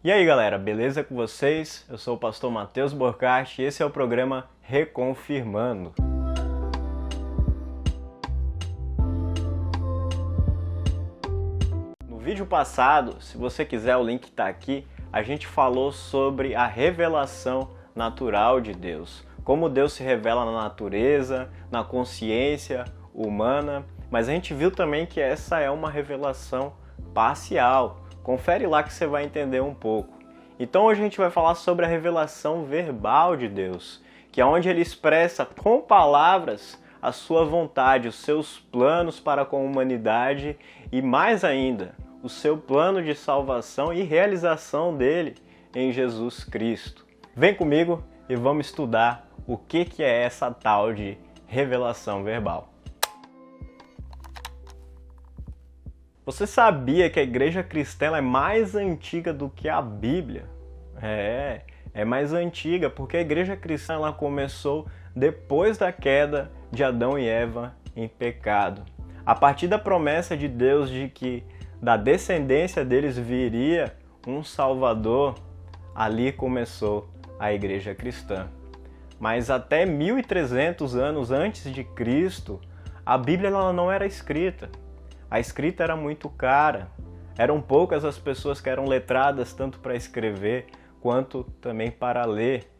E aí galera, beleza com vocês? Eu sou o pastor Matheus Borchardt e esse é o programa Reconfirmando. No vídeo passado, se você quiser o link está aqui, a gente falou sobre a revelação natural de Deus. Como Deus se revela na natureza, na consciência humana, mas a gente viu também que essa é uma revelação parcial. Confere lá que você vai entender um pouco. Então hoje a gente vai falar sobre a revelação verbal de Deus, que é onde ele expressa com palavras a sua vontade, os seus planos para com a humanidade e mais ainda, o seu plano de salvação e realização dele em Jesus Cristo. Vem comigo e vamos estudar o que é essa tal de revelação verbal. Você sabia que a igreja cristã é mais antiga do que a Bíblia? É mais antiga porque a igreja cristã ela começou depois da queda de Adão e Eva em pecado. A partir da promessa de Deus de que da descendência deles viria um Salvador, ali começou a igreja cristã. Mas até 1300 anos antes de Cristo, a Bíblia ela não era escrita. A escrita era muito cara, eram poucas as pessoas que eram letradas tanto para escrever quanto também para ler.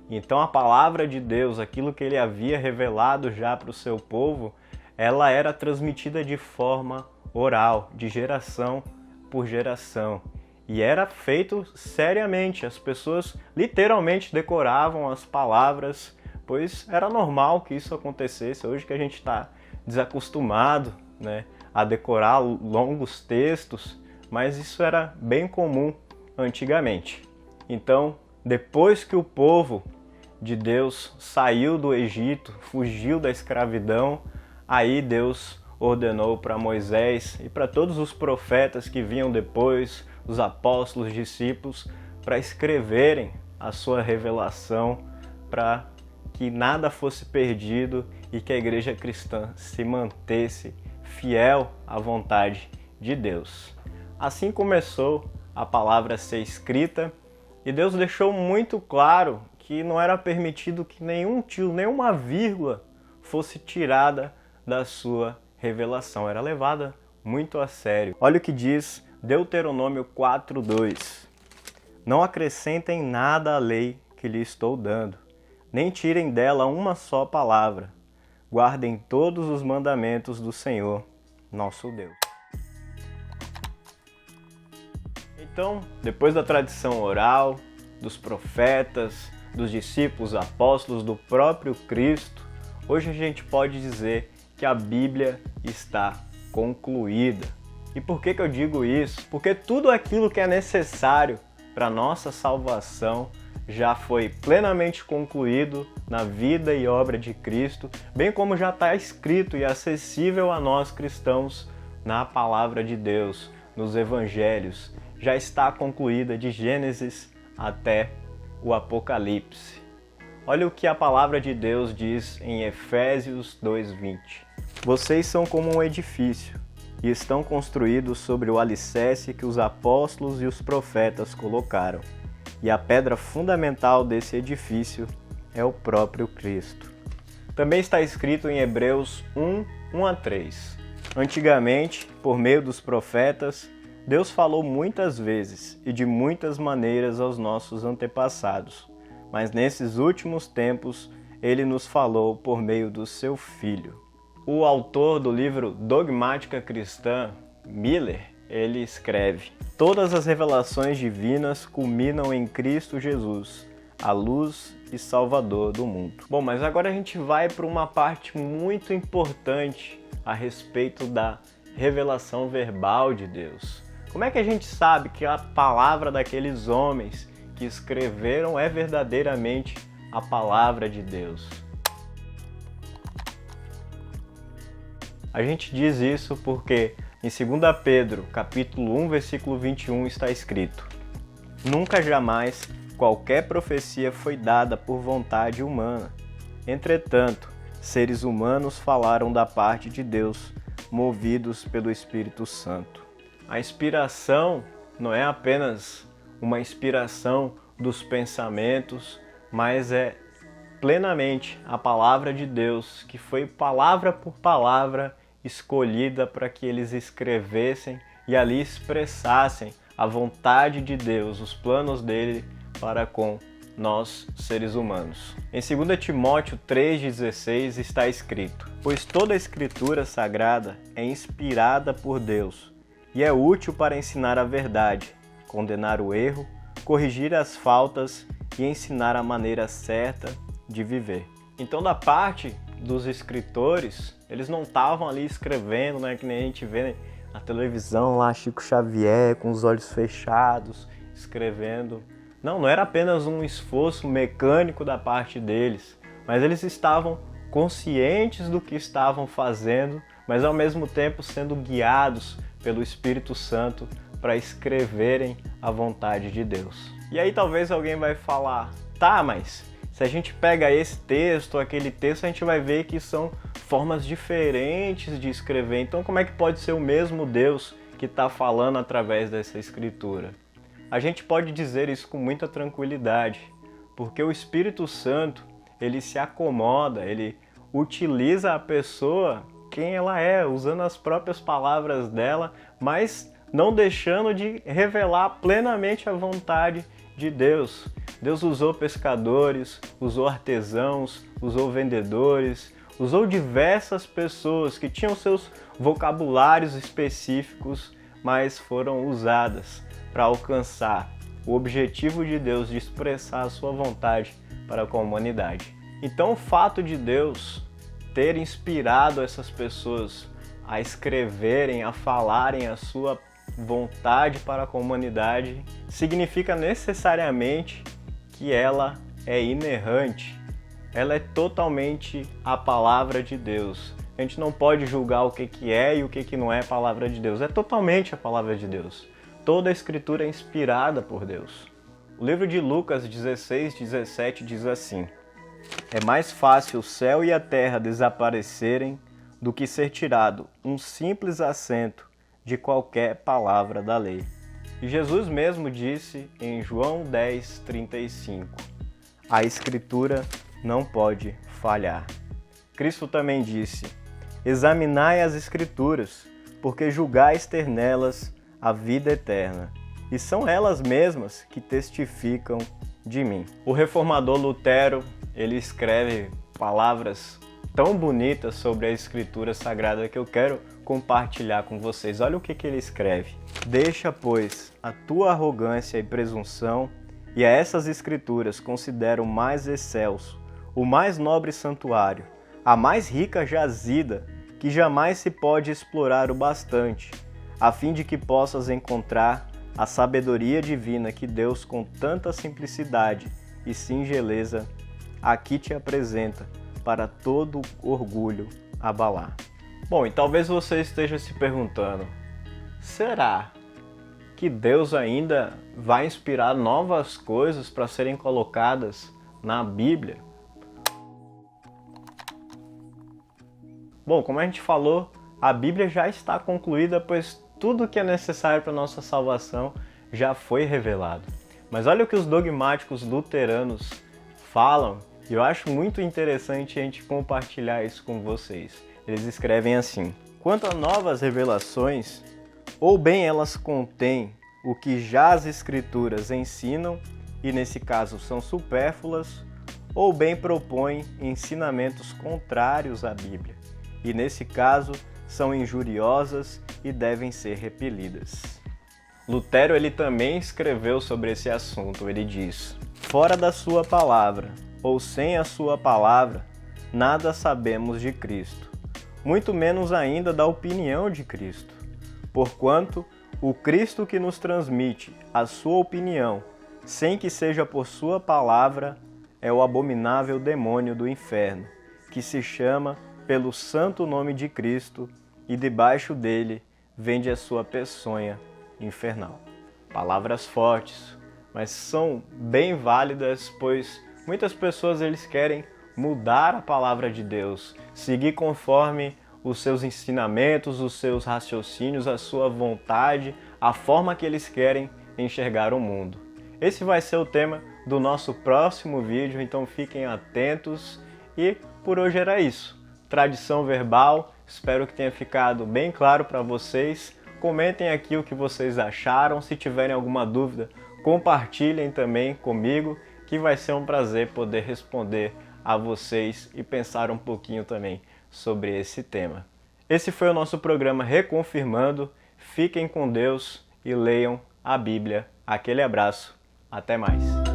Então a palavra de Deus, aquilo que ele havia revelado já para o seu povo, ela era transmitida de forma oral, de geração por geração. E era feito seriamente, as pessoas literalmente decoravam as palavras, pois era normal que isso acontecesse. Hoje que a gente está desacostumado, a decorar longos textos, mas isso era bem comum antigamente. Então, depois que o povo de Deus saiu do Egito, fugiu da escravidão, aí Deus ordenou para Moisés e para todos os profetas que vinham depois, os apóstolos, discípulos, para escreverem a sua revelação, para que nada fosse perdido e que a igreja cristã se mantesse fiel à vontade de Deus. Assim começou a palavra a ser escrita e Deus deixou muito claro que não era permitido que nenhum tio, nenhuma vírgula fosse tirada da sua revelação. Era levada muito a sério. Olha o que diz Deuteronômio 4:2. Não acrescentem nada à lei que lhe estou dando, nem tirem dela uma só palavra. Guardem todos os mandamentos do Senhor, nosso Deus. Então, depois da tradição oral, dos profetas, dos discípulos, apóstolos, do próprio Cristo, hoje a gente pode dizer que a Bíblia está concluída. E por que eu digo isso? Porque tudo aquilo que é necessário para a nossa salvação já foi plenamente concluído na vida e obra de Cristo, bem como já está escrito e acessível a nós cristãos na palavra de Deus, nos evangelhos. Já está concluída de Gênesis até o Apocalipse. Olha o que a palavra de Deus diz em Efésios 2:20. Vocês são como um edifício e estão construídos sobre o alicerce que os apóstolos e os profetas colocaram. E a pedra fundamental desse edifício é o próprio Cristo. Também está escrito em Hebreus 1:1-3. Antigamente, por meio dos profetas, Deus falou muitas vezes e de muitas maneiras aos nossos antepassados, mas nesses últimos tempos ele nos falou por meio do seu Filho. O autor do livro Dogmática Cristã, Miller, ele escreve: todas as revelações divinas culminam em Cristo Jesus, a luz e Salvador do mundo. Bom, mas agora a gente vai para uma parte muito importante a respeito da revelação verbal de Deus. Como é que a gente sabe que a palavra daqueles homens que escreveram é verdadeiramente a palavra de Deus? A gente diz isso porque em 2 Pedro, capítulo 1, versículo 21, está escrito: nunca jamais qualquer profecia foi dada por vontade humana. Entretanto, seres humanos falaram da parte de Deus, movidos pelo Espírito Santo. A inspiração não é apenas uma inspiração dos pensamentos, mas é plenamente a palavra de Deus, que foi palavra por palavra escolhida para que eles escrevessem e ali expressassem a vontade de Deus, os planos dele para com nós, seres humanos. Em 2 Timóteo 3,16 está escrito: pois toda a escritura sagrada é inspirada por Deus e é útil para ensinar a verdade, condenar o erro, corrigir as faltas e ensinar a maneira certa de viver. Então, da parte dos escritores, eles não estavam ali escrevendo, né, que nem a gente vê na televisão lá, Chico Xavier com os olhos fechados, escrevendo. Não era apenas um esforço mecânico da parte deles, mas eles estavam conscientes do que estavam fazendo, mas ao mesmo tempo sendo guiados pelo Espírito Santo para escreverem a vontade de Deus. E aí talvez alguém vai falar, tá, mas se a gente pega esse texto, aquele texto, a gente vai ver que são formas diferentes de escrever. Então como é que pode ser o mesmo Deus que está falando através dessa escritura? A gente pode dizer isso com muita tranquilidade, porque o Espírito Santo, ele se acomoda, ele utiliza a pessoa quem ela é, usando as próprias palavras dela, mas não deixando de revelar plenamente a vontade de Deus. Deus usou pescadores, usou artesãos, usou vendedores, usou diversas pessoas que tinham seus vocabulários específicos, mas foram usadas para alcançar o objetivo de Deus de expressar a sua vontade para com a humanidade. Então o fato de Deus ter inspirado essas pessoas a escreverem, a falarem a sua vontade para com a humanidade, significa necessariamente que ela é inerrante, ela é totalmente a palavra de Deus. A gente não pode julgar o que é e o que não é a palavra de Deus, é totalmente a palavra de Deus. Toda a escritura é inspirada por Deus. O livro de Lucas 16:17 diz assim: é mais fácil o céu e a terra desaparecerem do que ser tirado um simples acento de qualquer palavra da lei. E Jesus mesmo disse em João 10:35: a escritura não pode falhar. Cristo também disse: examinai as escrituras, porque julgais ter nelas a vida eterna, e são elas mesmas que testificam de mim. O reformador Lutero, ele escreve palavras tão bonitas sobre a escritura sagrada que eu quero compartilhar com vocês. Olha o que ele escreve: deixa, pois, a tua arrogância e presunção, e a essas escrituras considera o mais excelso, o mais nobre santuário, a mais rica jazida, que jamais se pode explorar o bastante, a fim de que possas encontrar a sabedoria divina que Deus, com tanta simplicidade e singeleza, aqui te apresenta para todo orgulho abalar. Bom, e talvez você esteja se perguntando, será que Deus ainda vai inspirar novas coisas para serem colocadas na Bíblia? Bom, como a gente falou, a Bíblia já está concluída, pois tudo que é necessário para a nossa salvação já foi revelado. Mas olha o que os dogmáticos luteranos falam, e eu acho muito interessante a gente compartilhar isso com vocês. Eles escrevem assim: quanto a novas revelações, ou bem elas contêm o que já as Escrituras ensinam, e nesse caso são supérfluas, ou bem propõem ensinamentos contrários à Bíblia, e nesse caso são injuriosas e devem ser repelidas. Lutero, ele também escreveu sobre esse assunto. Ele diz: fora da sua palavra, ou sem a sua palavra, nada sabemos de Cristo, muito menos ainda da opinião de Cristo, porquanto o Cristo que nos transmite a sua opinião, sem que seja por sua palavra, é o abominável demônio do inferno, que se chama pelo santo nome de Cristo, e debaixo dele vende a sua peçonha infernal. Palavras fortes, mas são bem válidas, pois muitas pessoas eles querem mudar a palavra de Deus, seguir conforme os seus ensinamentos, os seus raciocínios, a sua vontade, a forma que eles querem enxergar o mundo. Esse vai ser o tema do nosso próximo vídeo, então fiquem atentos. E por hoje era isso. Tradição verbal, espero que tenha ficado bem claro para vocês. Comentem aqui o que vocês acharam. Se tiverem alguma dúvida, compartilhem também comigo, que vai ser um prazer poder responder a vocês e pensar um pouquinho também sobre esse tema. Esse foi o nosso programa Reconfirmando. Fiquem com Deus e leiam a Bíblia. Aquele abraço. Até mais.